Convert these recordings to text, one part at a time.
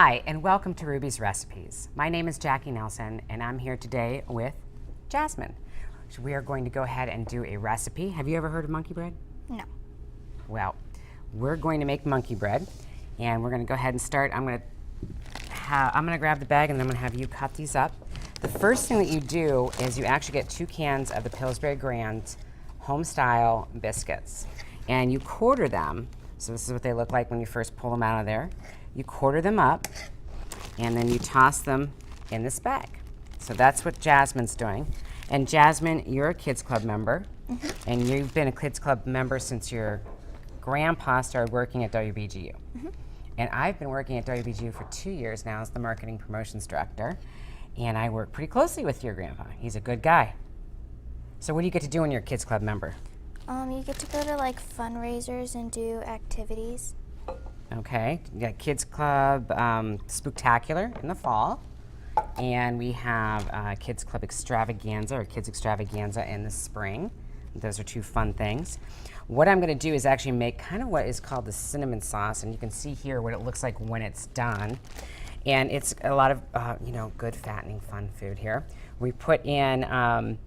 Hi, and welcome to Ruby's Recipes. My name is Jackie Nelson, and I'm here today with Jasmine. So we are going to go ahead and do a recipe. Have you ever heard of monkey bread? No. Well, we're going to make monkey bread, and we're going to go ahead and start. I'm going to grab the bag, and then I'm going to have you cut these up. The first thing that you do is you actually get 2 cans of the Pillsbury Grand home-style biscuits, and you quarter them. So this is what they look like when you first pull them out of there. You quarter them up, and then you toss them in this bag. So that's what Jasmine's doing. And Jasmine, you're a Kids Club member, and you've been a Kids Club member since your grandpa started working at WBGU. And I've been working at WBGU for 2 years now as the marketing promotions director, and I work pretty closely with your grandpa. He's a good guy. So what do you get to do when you're a Kids Club member? You get to go to like fundraisers and do activities. Okay, you got Kids Club Spooktacular in the fall, and we have Kids Club Extravaganza or Kids Extravaganza in the spring. Those are 2 fun things. What I'm going to do is actually make kind of what is called the cinnamon sauce, and you can see here what it looks like when it's done. And it's a lot of good fattening fun food here. We put in a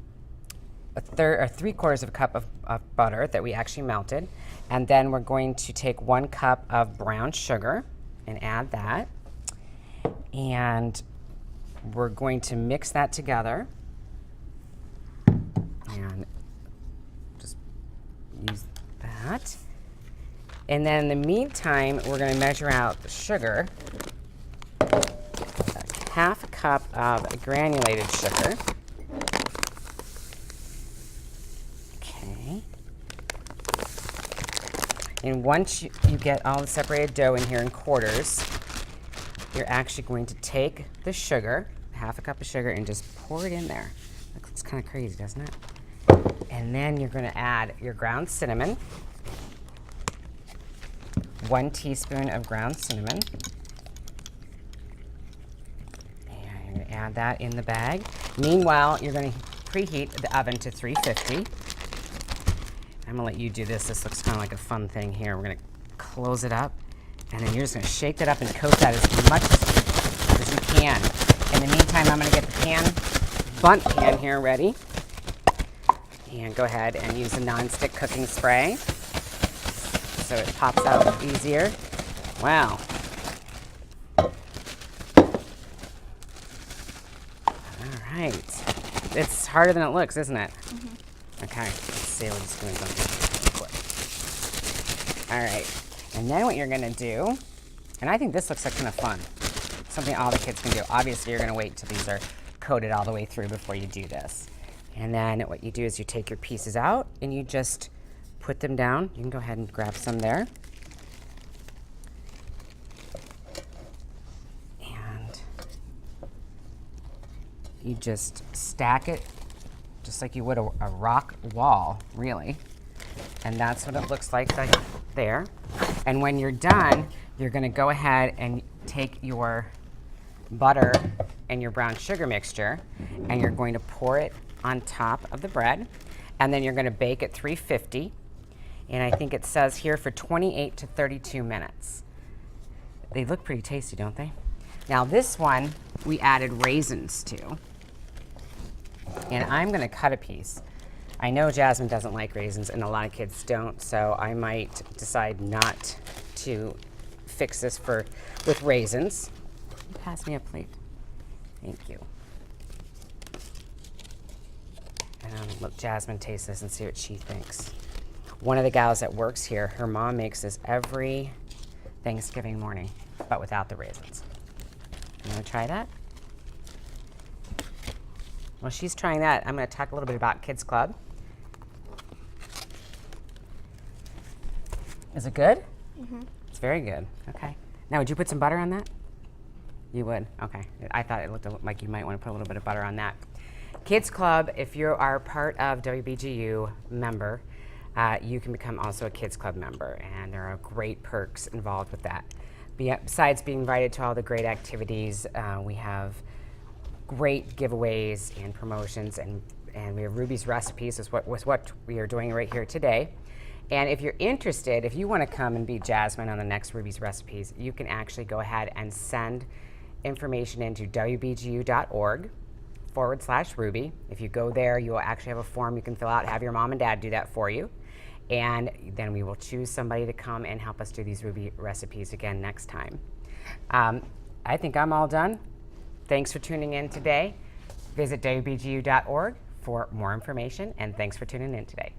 3/4 of a cup of butter that we actually melted, and then we're going to take 1 cup of brown sugar and add that, and we're going to mix that together and just use that. And then in the meantime, we're going to measure out the sugar, 1/2 cup of granulated sugar. And once you get all the separated dough in here in quarters, you're actually going to take the sugar, 1/2 cup of sugar, and just pour it in there. That looks kind of crazy, doesn't it? And then you're going to add your ground cinnamon, 1 teaspoon of ground cinnamon. And you're going to add that in the bag. Meanwhile, you're going to preheat the oven to 350. I'm going to let you do this. This looks kind of like a fun thing here. We're going to close it up, and then you're just going to shake that up and coat that as much as you can. In the meantime, I'm going to get the bundt pan here ready. And go ahead and use a non-stick cooking spray so it pops out easier. Wow. All right. It's harder than it looks, isn't it? Okay, let's see, we're just doing something quick. All right, and then what you're gonna do, and I think this looks like kind of fun, something all the kids can do. Obviously, you're gonna wait till these are coated all the way through before you do this. And then what you do is you take your pieces out and you just put them down. You can go ahead and grab some there. And you just stack it just like you would a rock wall, really. And that's what it looks like there. And when you're done, you're gonna go ahead and take your butter and your brown sugar mixture, and you're going to pour it on top of the bread, and then you're gonna bake at 350. And I think it says here for 28 to 32 minutes. They look pretty tasty, don't they? Now this one, we added raisins to. And I'm going to cut a piece. I know Jasmine doesn't like raisins, and a lot of kids don't, so I might decide not to fix this with raisins. Pass me a plate. Thank you. And let Jasmine taste this and see what she thinks. One of the gals that works here, her mom makes this every Thanksgiving morning, but without the raisins. You want to try that? While she's trying that, I'm going to talk a little bit about Kids Club. Is it good? It's very good. Okay. Now, would you put some butter on that? You would? Okay. I thought it looked like you might want to put a little bit of butter on that. Kids Club, if you are part of WBGU member, you can become also a Kids Club member, and there are great perks involved with that. Besides being invited to all the great activities, we have great giveaways and promotions, and we have Ruby's Recipes with what we are doing right here today. And if you're interested, if you want to come and be Jasmine on the next Ruby's Recipes, you can actually go ahead and send information into wbgu.org/Ruby. If you go there, you will actually have a form you can fill out, have your mom and dad do that for you. And then we will choose somebody to come and help us do these Ruby recipes again next time. I think I'm all done. Thanks for tuning in today. Visit WBGU.org for more information, and thanks for tuning in today.